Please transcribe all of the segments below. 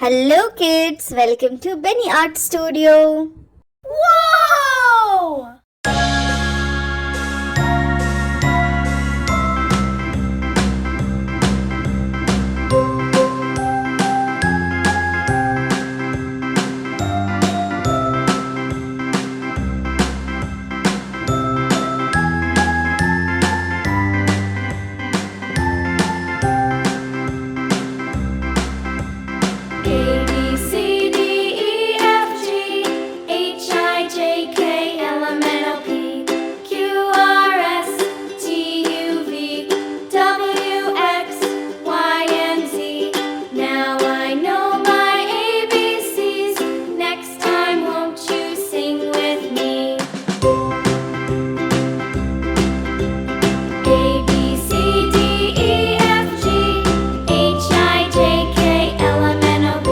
Hello kids, welcome to Benny Art Studio. Wow! A B C D E F G H I J K L M N O P Q R S T U V W X Y and Z. Now I know my ABCs. Next time, won't you sing with me? A B C D E F G H I J K L M N O P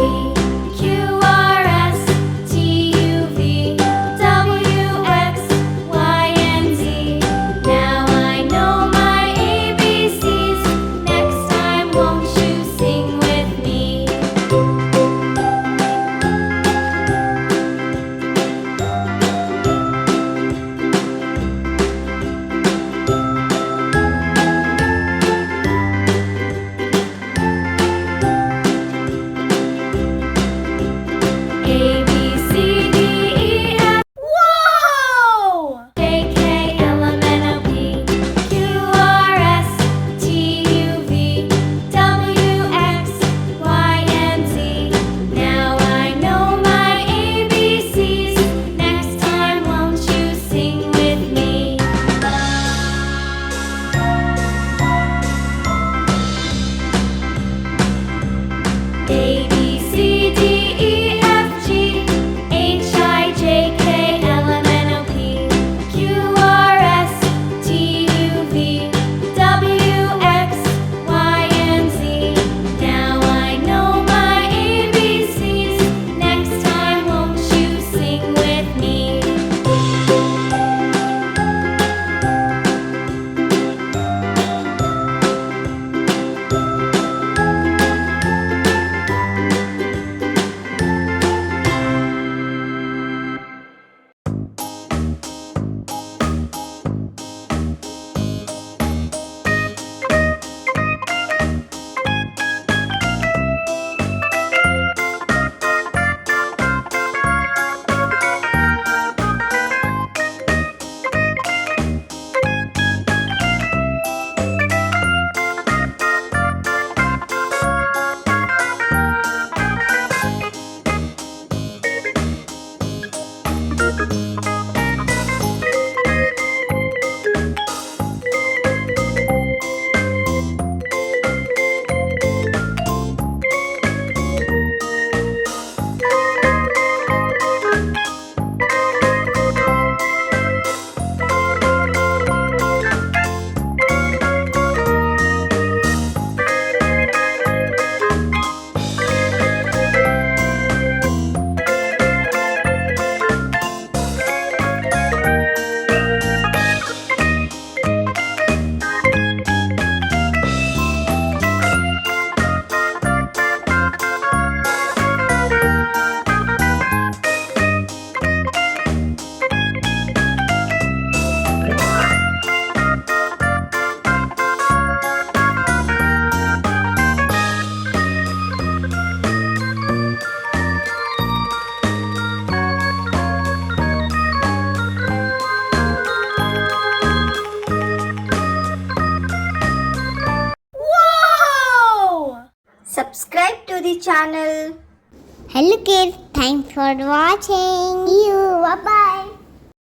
Q R S T U V W X Y and Z. Now I know my ABCs. Next time, won't you sing with me? A B C D E F. Wow! J K L M N O P Q R S T U V W X Y and Z. Now I know my ABCs. Next time, won't you sing with me? A B C D E F G H I J K L M N O P Q R S T U V W X Y and Z. Now I know my ABCs. Next time, won't you sing with me? Wow! Subscribe to the channel. Hello kids, thanks for watching. See you. Bye bye.